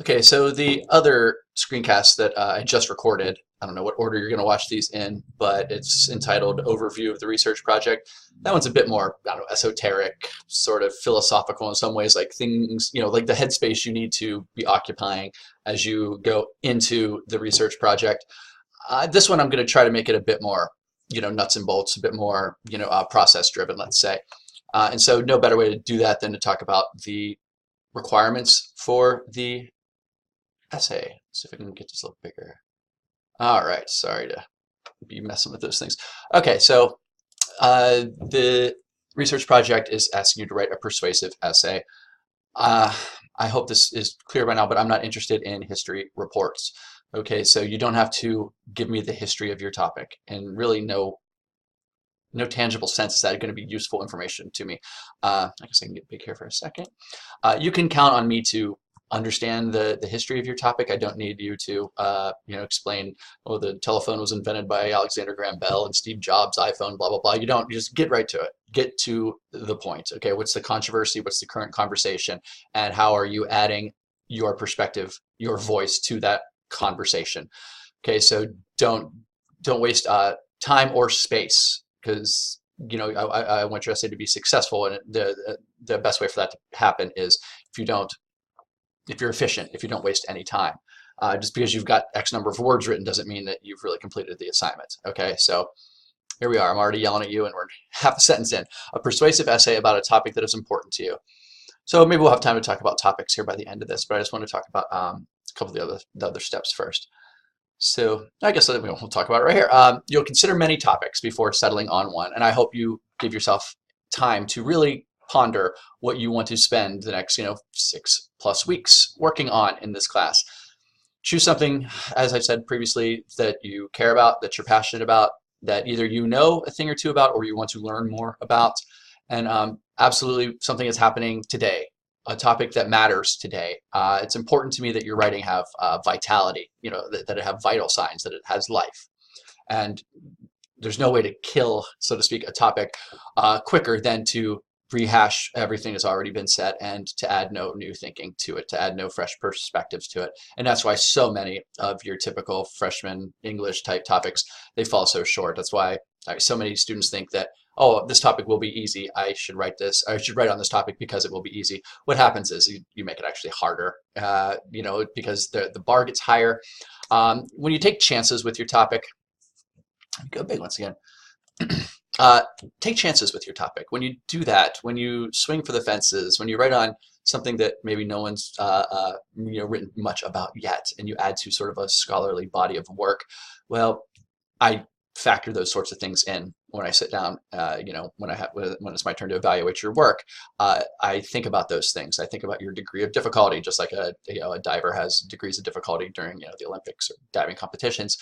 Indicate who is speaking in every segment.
Speaker 1: Okay, so the other screencast that I just recorded, I don't know what order you're going to watch these in, but it's entitled Overview of the Research Project. That one's a bit more, I don't know, esoteric, sort of philosophical in some ways, like things, like the headspace you need to be occupying as you go into the research project. This one I'm going to try to make it a bit more, nuts and bolts, a bit more, process driven, let's say. And so no better way to do that than to talk about the requirements for the essay. Let's see if I can get this a little bigger. All right, sorry to be messing with those things. Okay, so the research project is asking you to write a persuasive essay. Uh, I hope this is clear by now, but I'm not interested in history reports. Okay, so you don't have to give me the history of your topic, and really no tangible sense is that going to be useful information to me. I guess I can get big here for a second. You can count on me to understand the history of your topic. I don't need you to explain, oh, the telephone was invented by Alexander Graham Bell and Steve Jobs' iPhone, blah, blah, blah. You don't, just get right to it. Get to the point. Okay, what's the controversy? What's the current conversation? And how are you adding your perspective, your voice to that conversation? Okay, so don't waste time or space, because I want your essay to be successful, and the best way for that to happen is if you're efficient, if you don't waste any time. Just because you've got X number of words written doesn't mean that you've really completed the assignment. Okay, so here we are. I'm already yelling at you, and we're half a sentence in. A persuasive essay about a topic that is important to you. So maybe we'll have time to talk about topics here by the end of this, but I just want to talk about a couple of the other steps first. So I guess we'll talk about it right here. You'll consider many topics before settling on one, and I hope you give yourself time to really ponder what you want to spend the next 6+ weeks working on in this class. Choose something, as I've said previously, that you care about, that you're passionate about, that either you know a thing or two about or you want to learn more about, and absolutely something that's happening today, a topic that matters today. It's important to me that your writing have vitality, that it have vital signs, that it has life. And there's no way to kill, so to speak, a topic quicker than to rehash everything that's already been said and to add no new thinking to it, to add no fresh perspectives to it. And that's why so many of your typical freshman English type topics, they fall so short. That's why so many students think that, oh, this topic will be easy, I should write on this topic because it will be easy. What happens is you make it actually harder, because the bar gets higher. When you take chances with your topic, go big once again. Take chances with your topic. When you do that, when you swing for the fences, when you write on something that maybe no one's written much about yet, and you add to sort of a scholarly body of work, well, I factor those sorts of things in when I sit down. When it's my turn to evaluate your work, I think about those things. I think about your degree of difficulty, just like a diver has degrees of difficulty during the Olympics or diving competitions.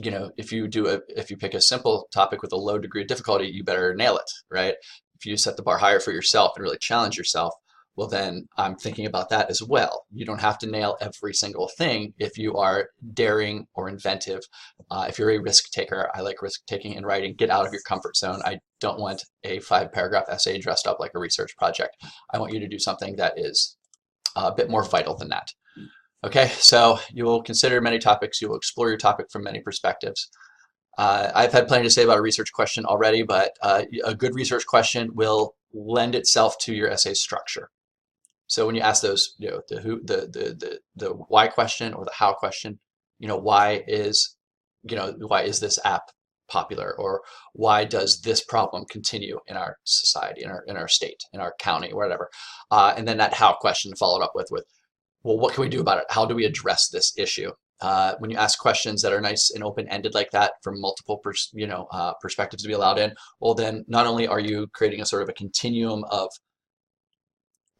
Speaker 1: If you pick a simple topic with a low degree of difficulty, you better nail it, right? If you set the bar higher for yourself and really challenge yourself, well, then I'm thinking about that as well. You don't have to nail every single thing if you are daring or inventive. If you're a risk taker, I like risk taking in writing. Get out of your comfort zone. I don't want a 5-paragraph essay dressed up like a research project. I want you to do something that is a bit more vital than that. Okay, so you will consider many topics. You will explore your topic from many perspectives. I've had plenty to say about a research question already, but a good research question will lend itself to your essay structure. So when you ask those, the who, the why question or the how question, why is this app popular, or why does this problem continue in our society, in our state, in our county, whatever, and then that how question followed up with well, what can we do about it? How do we address this issue? When you ask questions that are nice and open-ended like that, from multiple perspectives to be allowed in, well, then not only are you creating a sort of a continuum of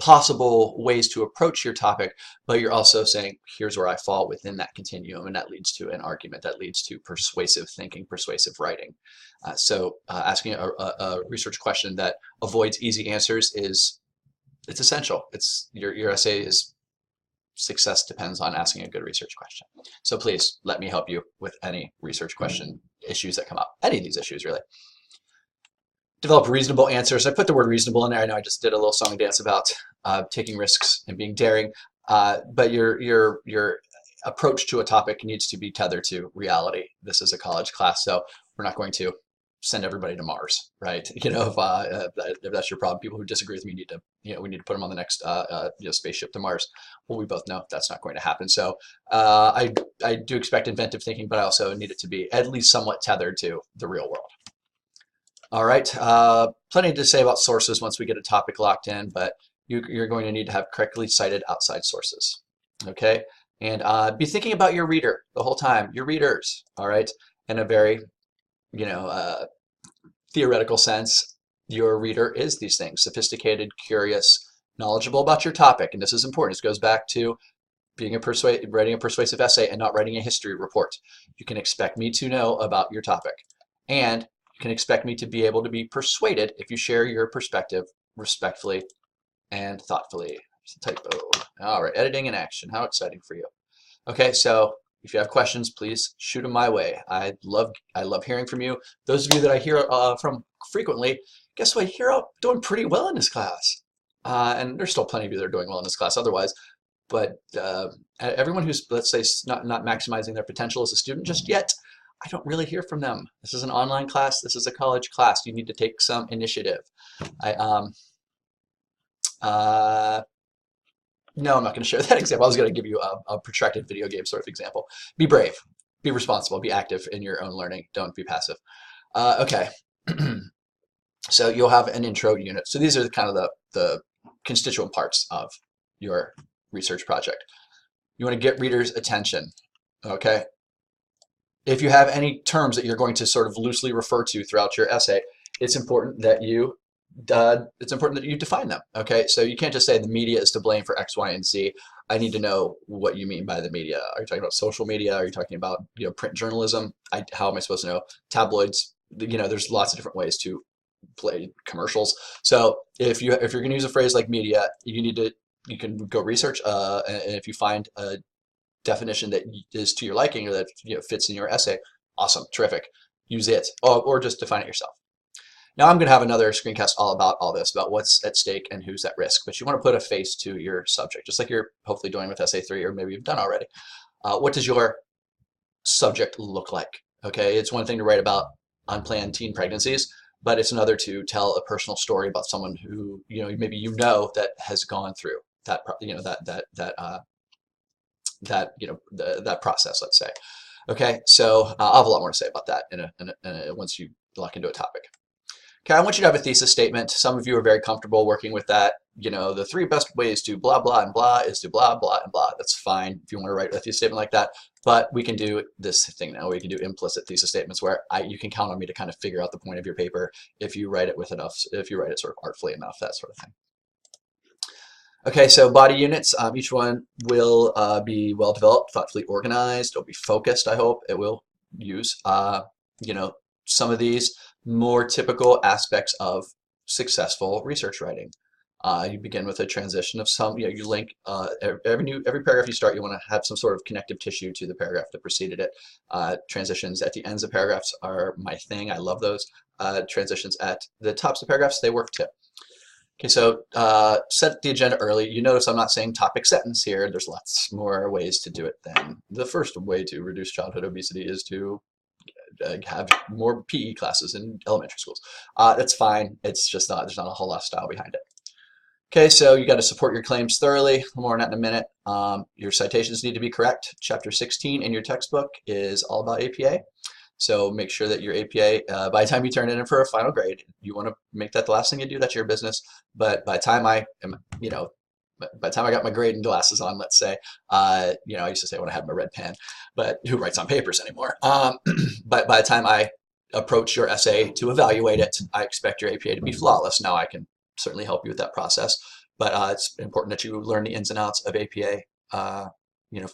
Speaker 1: possible ways to approach your topic, but you're also saying, here's where I fall within that continuum, and that leads to an argument, that leads to persuasive thinking, persuasive writing. Asking a research question that avoids easy answers it's essential. Your essay is success depends on asking a good research question. So please let me help you with any research question issues that come up, any of these issues really. Develop reasonable answers. I put the word reasonable in there. I know I just did a little song and dance about taking risks and being daring. But your approach to a topic needs to be tethered to reality. This is a college class, so we're not going to send everybody to Mars, right? If that's your problem, people who disagree with me need to, we need to put them on the next spaceship to Mars. Well, we both know that's not going to happen. So I do expect inventive thinking, but I also need it to be at least somewhat tethered to the real world. All right, plenty to say about sources once we get a topic locked in, but you're going to need to have correctly cited outside sources. Okay, and be thinking about your reader the whole time. Your readers, all right, in a very theoretical sense, your reader is these things: sophisticated, curious, knowledgeable about your topic. And this is important. This goes back to writing a persuasive essay and not writing a history report. You can expect me to know about your topic, and you can expect me to be able to be persuaded if you share your perspective respectfully and thoughtfully. It's a typo. All right, editing in action. How exciting for you. Okay, so if you have questions, please shoot them my way. I love hearing from you. Those of you that I hear from frequently, guess what? You're doing pretty well in this class. And there's still plenty of you that are doing well in this class otherwise. But everyone who's, let's say, not maximizing their potential as a student just yet, I don't really hear from them. This is an online class. This is a college class. You need to take some initiative. No, I'm not going to share that example. I was going to give you a protracted video game sort of example. Be brave, be responsible, be active in your own learning. Don't be passive. Okay, so you'll have an intro unit. So these are kind of the constituent parts of your research project. You want to get readers' attention. Okay, if you have any terms that you're going to sort of loosely refer to throughout your essay, it's important that you define them. Okay, so you can't just say the media is to blame for X, Y, and Z. I need to know what you mean by the media. Are you talking about social media? Are you talking about print journalism? How am I supposed to know? Tabloids? There's lots of different ways to play commercials. So if you're going to use a phrase like media, you can go research, and if you find a definition that is to your liking or that fits in your essay, awesome, terrific. Use it, or just define it yourself. Now I'm going to have another screencast all about all this, about what's at stake and who's at risk. But you want to put a face to your subject, just like you're hopefully doing with Essay 3, or maybe you've done already. What does your subject look like? Okay, it's one thing to write about unplanned teen pregnancies, but it's another to tell a personal story about someone who maybe that has gone through that that process. Let's say. Okay, so I'll have a lot more to say about that once you lock into a topic. Okay, I want you to have a thesis statement. Some of you are very comfortable working with that. The 3 best ways to blah, blah, and blah is to blah, blah, and blah. That's fine if you want to write a thesis statement like that. But we can do this thing now. We can do implicit thesis statements where you can count on me to kind of figure out the point of your paper if you write it if you write it sort of artfully enough, that sort of thing. Okay, so body units, each one will be well developed, thoughtfully organized. It'll be focused, I hope. It will use, some of these more typical aspects of successful research writing. You begin with a transition of some, you link every paragraph you start, you want to have some sort of connective tissue to the paragraph that preceded it. Transitions at the ends of paragraphs are my thing. I love those. Transitions at the tops of paragraphs, they work too. Okay, so set the agenda early. You notice I'm not saying topic sentence here. There's lots more ways to do it than the first way to reduce childhood obesity is to have more PE classes in elementary schools. That's fine. It's just there's not a whole lot of style behind it. Okay, so you got to support your claims thoroughly. More on that in a minute. Your citations need to be correct. Chapter 16 in your textbook is all about APA. So make sure that your APA, by the time you turn it in for a final grade, you want to make that the last thing you do. That's your business. But by the time I got my grading glasses on, let's say, I used to say when I had my red pen, but who writes on papers anymore? But by the time I approach your essay to evaluate it, I expect your APA to be flawless. Now I can certainly help you with that process, but it's important that you learn the ins and outs of APA,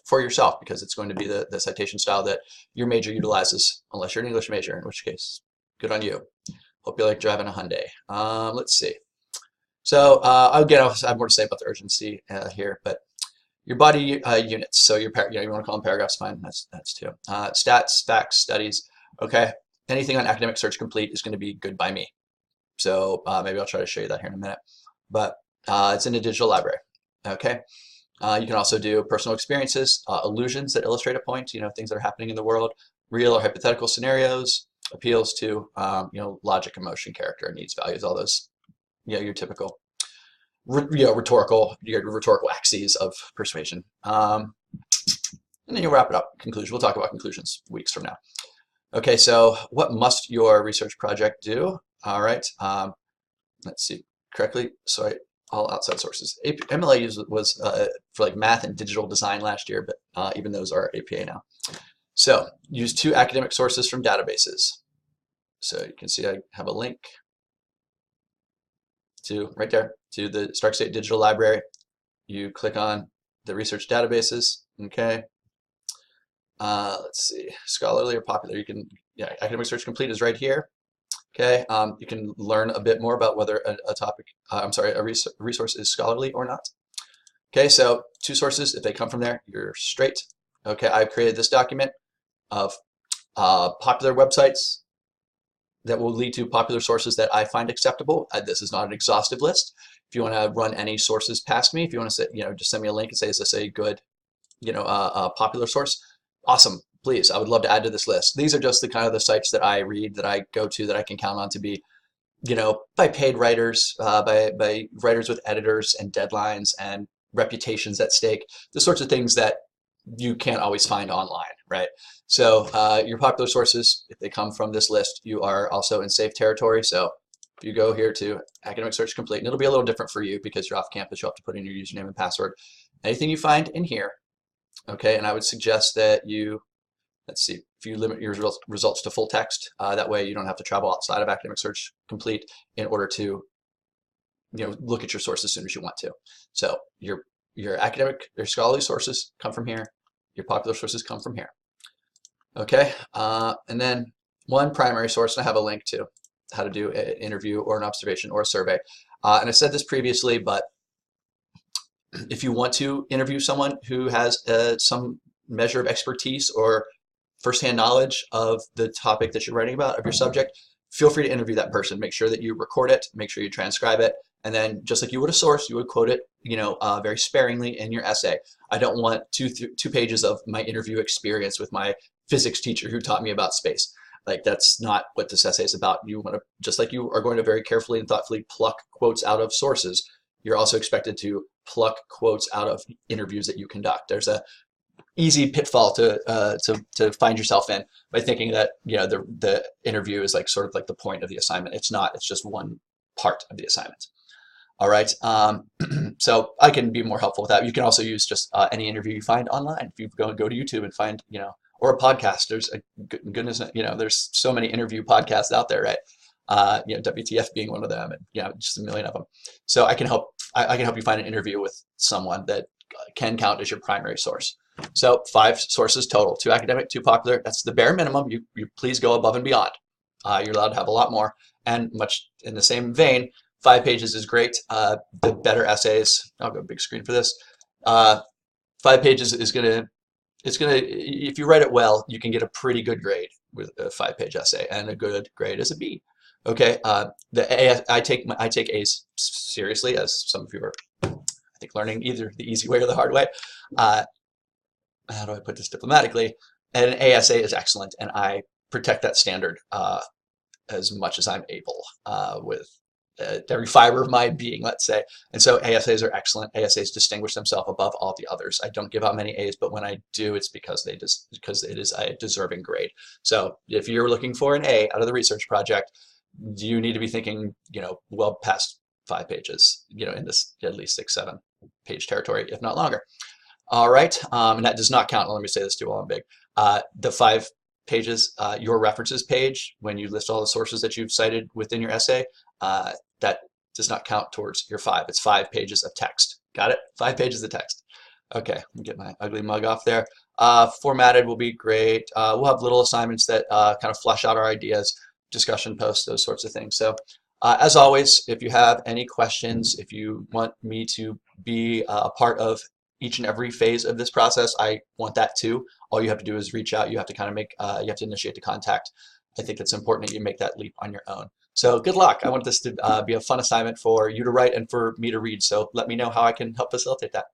Speaker 1: for yourself, because it's going to be the citation style that your major utilizes, unless you're an English major, in which case, good on you. Hope you like driving a Hyundai. Let's see. So again, I'll have more to say about the urgency here, but your body units. So you want to call them paragraphs, fine. That's too. Stats, facts, studies. Okay. Anything on academic search complete is going to be good by me. So maybe I'll try to show you that here in a minute. But it's in a digital library. Okay. You can also do personal experiences, illusions that illustrate a point, things that are happening in the world, real or hypothetical scenarios, appeals to, logic, emotion, character, needs, values, all those, your typical, rhetorical axes of persuasion. And then you'll wrap it up. Conclusion. We'll talk about conclusions weeks from now. Okay, so what must your research project do? All right. Let's see correctly. Sorry, all outside sources. MLA was for like math and digital design last year, but even those are APA now. So use 2 academic sources from databases. So you can see I have a link to right there to the Stark State Digital Library. You click on the research databases. Okay. Let's see, scholarly or popular. You can, Academic Search Complete is right here. Okay, you can learn a bit more about whether a resource is scholarly or not. Okay, so 2 sources, if they come from there, you're straight. Okay, I've created this document of popular websites that will lead to popular sources that I find acceptable. This is not an exhaustive list. If you want to run any sources past me, if you want to say, just send me a link and say, is this a good, popular source? Awesome, please. I would love to add to this list. These are just the kind of the sites that I read, that I go to, that I can count on to be, by paid writers, by writers with editors and deadlines and reputations at stake. The sorts of things that you can't always find online, right? So your popular sources, if they come from this list, you are also in safe territory. So if you go here to Academic Search Complete, and it'll be a little different for you because you're off campus, you'll have to put in your username and password. Anything you find in here, okay, and I would suggest that you, let's see, if you limit your results to full text, that way you don't have to travel outside of Academic Search Complete in order to, look at your source as soon as you want to. So your academic or scholarly sources come from here. Your popular sources come from here. Okay, and then one primary source, and I have a link to how to do an interview or an observation or a survey. And I said this previously, but if you want to interview someone who has some measure of expertise or firsthand knowledge of the topic that you're writing about, of your subject, feel free to interview that person. Make sure that you record it, make sure you transcribe it, and then just like you would a source, you would quote it, very sparingly in your essay. I don't want two pages of my interview experience with my physics teacher who taught me about space. Like, that's not what this essay is about. You want to, just like you are going to very carefully and thoughtfully pluck quotes out of sources, you're also expected to pluck quotes out of interviews that you conduct. There's a easy pitfall to find yourself in by thinking that the interview is like sort of like the point of the assignment. It's not. It's just one part of the assignment. All right. So I can be more helpful with that. You can also use just any interview you find online. If you go to YouTube and find or a podcast. There's there's so many interview podcasts out there, right? WTF being one of them, and just a million of them. So I can help you find an interview with someone that can count as your primary source. So 5 sources total: 2 academic, 2 popular. That's the bare minimum. You please go above and beyond. You're allowed to have a lot more. And much in the same vein, 5 pages is great. The better essays, I'll go big screen for this. 5 pages is if you write it well, you can get a pretty good grade with a 5-page essay, and a good grade is a B. Okay, I take A's seriously, as some of you are, I think, learning either the easy way or the hard way. How do I put this diplomatically? And an A essay is excellent, and I protect that standard as much as I'm able with every fiber of my being, let's say. And so ASAs are excellent. ASAs distinguish themselves above all the others. I don't give out many A's, but when I do, it's because it is a deserving grade. So if you're looking for an A out of the research project, you need to be thinking, well past 5 pages, in this at least 6-7 page territory, if not longer. All right, and that does not count. Let me say this too while I'm big. The 5 pages, your references page, when you list all the sources that you've cited within your essay, that does not count towards your 5. It's 5 pages of text. Got it? 5 pages of text. Okay, let me get my ugly mug off there. Formatted will be great. We'll have little assignments that kind of flesh out our ideas, discussion posts, those sorts of things. So as always, if you have any questions, if you want me to be a part of each and every phase of this process, I want that too. All you have to do is reach out. You have to kind of you have to initiate the contact. I think it's important that you make that leap on your own. So good luck. I want this to be a fun assignment for you to write and for me to read. So let me know how I can help facilitate that.